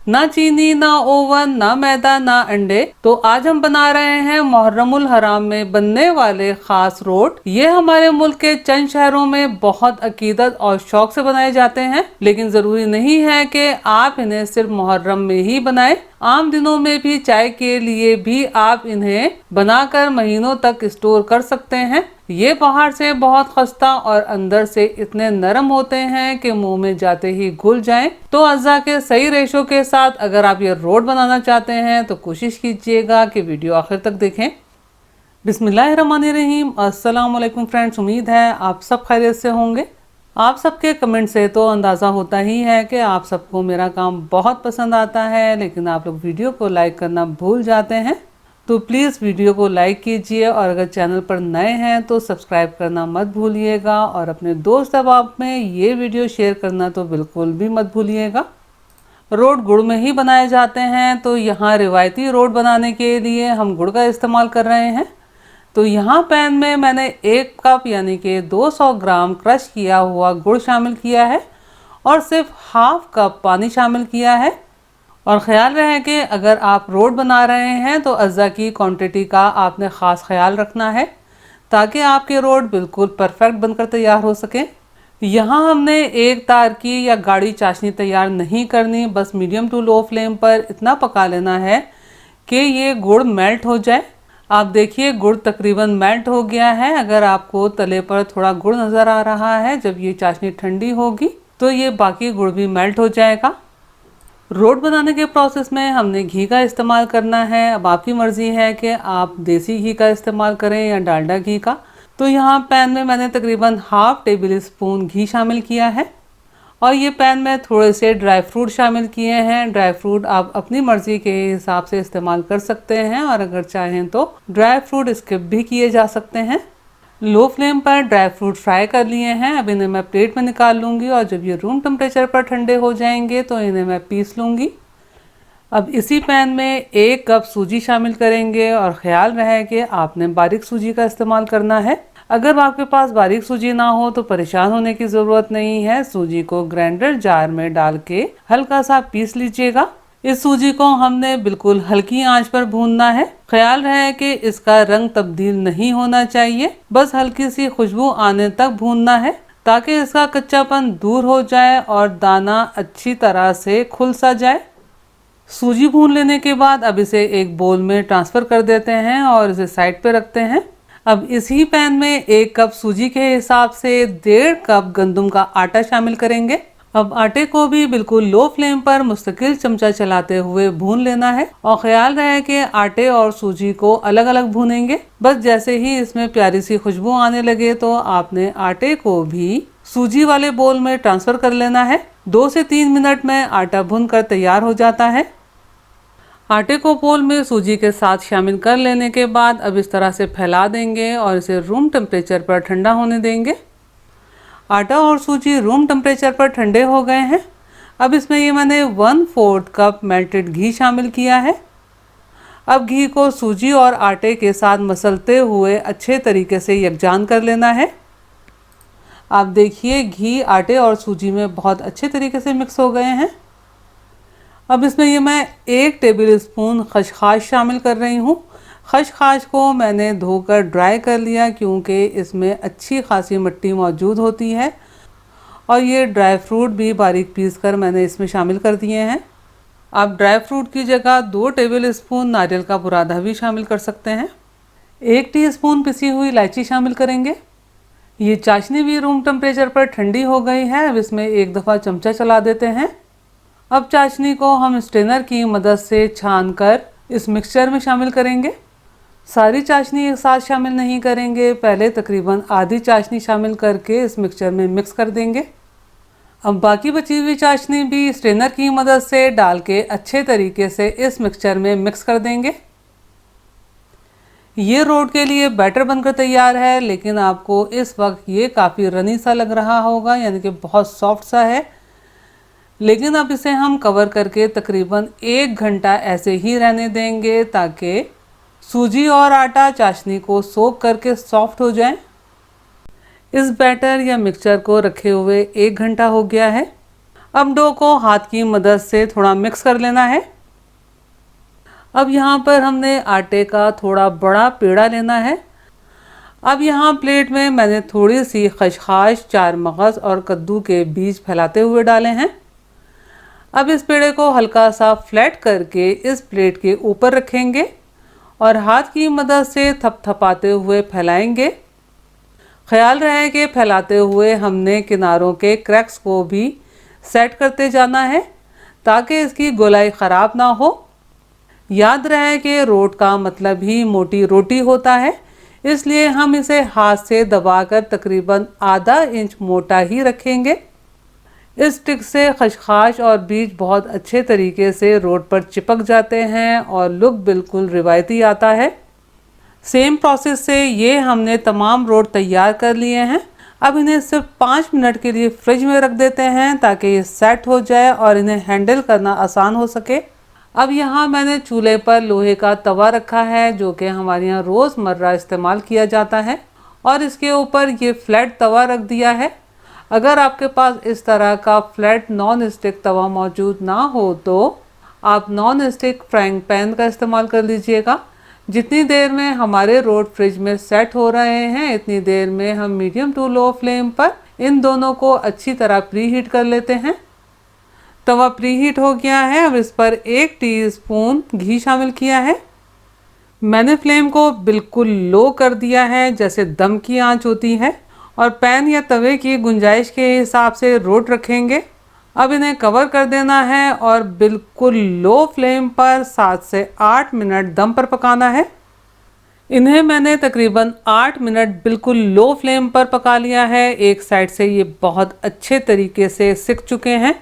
ना चीनी, ना ओवन, ना मैदा, ना अंडे। तो आज हम बना रहे हैं मुहर्रमुल हराम में बनने वाले खास रोट। ये हमारे मुल्क के चंद शहरों में बहुत अकीदत और शौक से बनाए जाते हैं, लेकिन जरूरी नहीं है कि आप इन्हें सिर्फ मुहर्रम में ही बनाएं। आम दिनों में भी चाय के लिए भी आप इन्हें बनाकर महीनों तक स्टोर कर सकते हैं। ये बाहर से बहुत खस्ता और अंदर से इतने नरम होते हैं कि मुंह में जाते ही घुल जाएं। तो अज़ा के सही रेशो के साथ अगर आप ये रोट बनाना चाहते हैं तो कोशिश कीजिएगा कि वीडियो आखिर तक देखें। बिस्मिल्लाहिर्रहमानिर्रहीम। अस्सलाम वालेकुम फ्रेंड्स, उम्मीद है आप सब खैरियत से होंगे। आप सबके कमेंट से तो अंदाज़ा होता ही है कि आप सबको मेरा काम बहुत पसंद आता है, लेकिन आप लोग वीडियो को लाइक करना भूल जाते हैं। तो प्लीज़ वीडियो को लाइक कीजिए और अगर चैनल पर नए हैं तो सब्सक्राइब करना मत भूलिएगा और अपने दोस्त अहबाब में ये वीडियो शेयर करना तो बिल्कुल भी मत भूलिएगा। रोट गुड़ में ही बनाए जाते हैं, तो यहाँ रिवायती रोट बनाने के लिए हम गुड़ का इस्तेमाल कर रहे हैं। तो यहाँ पैन में मैंने 1 कप यानी कि 200 ग्राम क्रश किया हुआ गुड़ शामिल किया है और सिर्फ हाफ कप पानी शामिल किया है। और ख्याल रहे कि अगर आप रोट बना रहे हैं तो अज़ा की क्वांटिटी का आपने ख़ास ख्याल रखना है ताकि आपके रोट बिल्कुल परफेक्ट बनकर तैयार हो सके। यहाँ हमने एक तार की या गाढ़ी चाशनी तैयार नहीं करनी, बस मीडियम टू लो फ्लेम पर इतना पका लेना है कि ये गुड़ मेल्ट हो जाए। आप देखिए गुड़ तकरीबन मेल्ट हो गया है। अगर आपको तले पर थोड़ा गुड़ नज़र आ रहा है, जब ये चाशनी ठंडी होगी तो ये बाकी गुड़ भी मेल्ट हो जाएगा। रोट बनाने के प्रोसेस में हमने घी का इस्तेमाल करना है। अब आपकी मर्ज़ी है कि आप देसी घी का इस्तेमाल करें या डालडा घी का। तो यहाँ पैन में मैंने तकरीबन हाफ टेबल स्पून घी शामिल किया है और ये पैन में थोड़े से ड्राई फ्रूट शामिल किए हैं। ड्राई फ्रूट आप अपनी मर्ज़ी के हिसाब से इस्तेमाल कर सकते हैं और अगर चाहें तो ड्राई फ्रूट स्किप भी किए जा सकते हैं। लो फ्लेम पर ड्राई फ्रूट फ्राई कर लिए हैं। अब इन्हें मैं प्लेट में निकाल लूँगी और जब ये रूम टेम्परेचर पर ठंडे हो जाएंगे तो इन्हें मैं पीस लूँगी। अब इसी पैन में 1 कप सूजी शामिल करेंगे और ख्याल रहे कि आपने बारीक सूजी का इस्तेमाल करना है। अगर आपके पास बारीक सूजी ना हो तो परेशान होने की ज़रूरत नहीं है। सूजी को ग्राइंडर जार में डाल के हल्का सा पीस लीजिएगा। इस सूजी को हमने बिल्कुल हल्की आंच पर भूनना है। ख्याल रहे कि इसका रंग तब्दील नहीं होना चाहिए, बस हल्की सी खुशबू आने तक भूनना है ताकि इसका कच्चापन दूर हो जाए और दाना अच्छी तरह से खुल सा जाए। सूजी भून लेने के बाद अब इसे एक बोल में ट्रांसफ़र कर देते हैं और इसे साइड पे रखते हैं। अब इसी पैन में 1 कप सूजी के हिसाब से 1.5 कप गंदम का आटा शामिल करेंगे। अब आटे को भी बिल्कुल लो फ्लेम पर मुस्तकिल चमचा चलाते हुए भून लेना है और ख्याल रहे कि आटे और सूजी को अलग अलग भूनेंगे। बस जैसे ही इसमें प्यारी सी खुशबू आने लगे तो आपने आटे को भी सूजी वाले बोल में ट्रांसफ़र कर लेना है। 2 से 3 मिनट में आटा भूनकर तैयार हो जाता है। आटे को बोल में सूजी के साथ शामिल कर लेने के बाद अब इस तरह से फैला देंगे और इसे रूम टेम्परेचर पर ठंडा होने देंगे। आटा और सूजी रूम टेम्परेचर पर ठंडे हो गए हैं। अब इसमें ये मैंने 1/4 कप मेल्टेड घी शामिल किया है। अब घी को सूजी और आटे के साथ मसलते हुए अच्छे तरीके से यकजान कर लेना है। आप देखिए घी आटे और सूजी में बहुत अच्छे तरीके से मिक्स हो गए हैं। अब इसमें ये मैं 1 टेबल स्पून खसखस शामिल कर रही हूँ। खसखस को मैंने धोकर ड्राई कर लिया क्योंकि इसमें अच्छी खासी मिट्टी मौजूद होती है और ये ड्राई फ्रूट भी बारीक पीस कर मैंने इसमें शामिल कर दिए हैं। आप ड्राई फ्रूट की जगह 2 टेबल स्पून नारियल का बुरादा भी शामिल कर सकते हैं। 1 टीस्पून पिसी हुई इलायची शामिल करेंगे। ये चाशनी भी रूम टेम्परेचर पर ठंडी हो गई है। अब इसमें एक दफ़ा चमचा चला देते हैं। अब चाशनी को हम स्ट्रेनर की मदद से छानकर इस मिक्सचर में शामिल करेंगे। सारी चाशनी एक साथ शामिल नहीं करेंगे, पहले तकरीबन आधी चाशनी शामिल करके इस मिक्सचर में मिक्स कर देंगे। अब बाकी बची हुई चाशनी भी स्ट्रेनर की मदद से डाल के अच्छे तरीके से इस मिक्सचर में मिक्स कर देंगे। ये रोट के लिए बैटर बनकर तैयार है, लेकिन आपको इस वक्त ये काफ़ी रनी सा लग रहा होगा, यानी कि बहुत सॉफ्ट सा है। लेकिन अब इसे हम कवर करके तकरीबन 1 घंटा ऐसे ही रहने देंगे ताकि सूजी और आटा चाशनी को सोक करके सॉफ्ट हो जाए। इस बैटर या मिक्सचर को रखे हुए 1 घंटा हो गया है। अब डो को हाथ की मदद से थोड़ा मिक्स कर लेना है। अब यहाँ पर हमने आटे का थोड़ा बड़ा पेड़ा लेना है। अब यहाँ प्लेट में मैंने थोड़ी सी खसखस, चार मगज और कद्दू के बीज फैलाते हुए डाले हैं। अब इस पेड़े को हल्का सा फ्लैट करके इस प्लेट के ऊपर रखेंगे और हाथ की मदद से थपथपाते हुए फैलाएंगे। ख्याल रहे कि फैलाते हुए हमने किनारों के क्रैक्स को भी सेट करते जाना है ताकि इसकी गोलाई ख़राब ना हो। याद रहे कि रोट का मतलब ही मोटी रोटी होता है, इसलिए हम इसे हाथ से दबाकर तकरीबन आधा इंच मोटा ही रखेंगे। इस स्टिक से खसखस और बीज बहुत अच्छे तरीके से रोट पर चिपक जाते हैं और लुक बिल्कुल रिवायती आता है। सेम प्रोसेस से ये हमने तमाम रोट तैयार कर लिए हैं। अब इन्हें सिर्फ 5 मिनट के लिए फ्रिज में रख देते हैं ताकि ये सेट हो जाए और इन्हें हैंडल करना आसान हो सके। अब यहाँ मैंने चूल्हे पर लोहे का तवा रखा है जो कि हमारे यहाँ रोज़मर्रा इस्तेमाल किया जाता है और इसके ऊपर ये फ्लैट तवा रख दिया है। अगर आपके पास इस तरह का फ्लैट नॉन स्टिक तवा मौजूद ना हो तो आप नॉन स्टिक फ्राइंग पैन का इस्तेमाल कर लीजिएगा। जितनी देर में हमारे रोट फ्रिज में सेट हो रहे हैं इतनी देर में हम मीडियम टू लो फ्लेम पर इन दोनों को अच्छी तरह प्री हीट कर लेते हैं। तवा प्री हीट हो गया है। अब इस पर 1 टीस्पून घी शामिल किया है। मैंने फ्लेम को बिल्कुल लो कर दिया है जैसे दम की आंच होती है और पैन या तवे की गुंजाइश के हिसाब से रोट रखेंगे। अब इन्हें कवर कर देना है और बिल्कुल लो फ्लेम पर 7 से 8 मिनट दम पर पकाना है। इन्हें मैंने तकरीबन 8 मिनट बिल्कुल लो फ्लेम पर पका लिया है। एक साइड से ये बहुत अच्छे तरीके से सिक चुके हैं।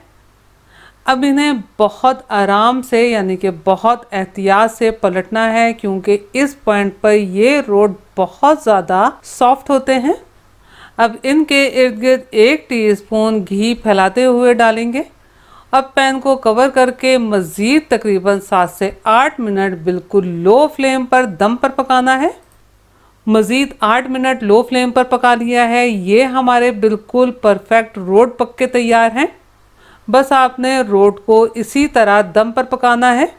अब इन्हें बहुत आराम से यानी कि बहुत एहतियात से पलटना है क्योंकि इस पॉइंट पर ये रोट बहुत ज़्यादा सॉफ्ट होते हैं। अब इनके इर्द गिर्द 1 टीस्पून घी फैलाते हुए डालेंगे। अब पैन को कवर करके मज़ीद तकरीबन 7 से 8 मिनट बिल्कुल लो फ्लेम पर दम पर पकाना है। मज़ीद 8 मिनट लो फ्लेम पर पका लिया है। ये हमारे बिल्कुल परफेक्ट रोट पक के तैयार हैं। बस आपने रोट को इसी तरह दम पर पकाना है।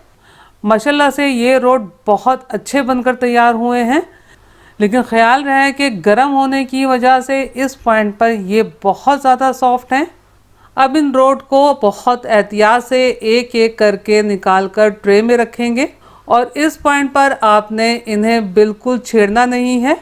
माशाल्लाह से ये रोट बहुत अच्छे बनकर तैयार हुए हैं, लेकिन ख्याल रहे कि गर्म होने की वजह से इस पॉइंट पर ये बहुत ज़्यादा सॉफ्ट हैं। अब इन रोट को बहुत एहतियात से एक एक करके निकाल कर ट्रे में रखेंगे और इस पॉइंट पर आपने इन्हें बिल्कुल छेड़ना नहीं है।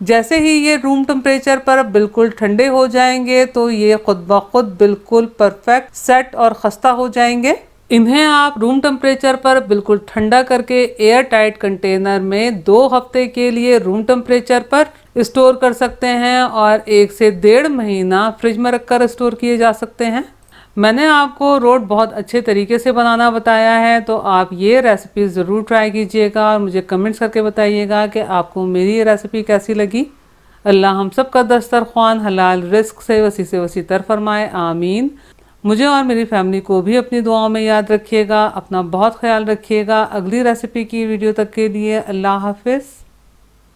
जैसे ही ये रूम टेम्परेचर पर बिल्कुल ठंडे हो जाएंगे तो ये खुद ब खुद बिल्कुल परफेक्ट सेट और खस्ता हो जाएंगे। इन्हें आप रूम टेम्परेचर पर बिल्कुल ठंडा करके एयर टाइट कंटेनर में 2 हफ्ते के लिए रूम टेम्परेचर पर स्टोर कर सकते हैं और 1 से 1.5 महीना फ्रिज में रखकर स्टोर किए जा सकते हैं। मैंने आपको रोट बहुत अच्छे तरीके से बनाना बताया है, तो आप ये रेसिपी ज़रूर ट्राई कीजिएगा और मुझे कमेंट्स करके बताइएगा कि आपको मेरी ये रेसिपी कैसी लगी। अल्लाह हम सब का दस्तरख्वान हलाल रिस्क से वसी तर फरमाए, आमीन। मुझे और मेरी फैमिली को भी अपनी दुआओं में याद रखिएगा। अपना बहुत ख्याल रखिएगा। अगली रेसिपी की वीडियो तक के लिए अल्लाह हाफिज़।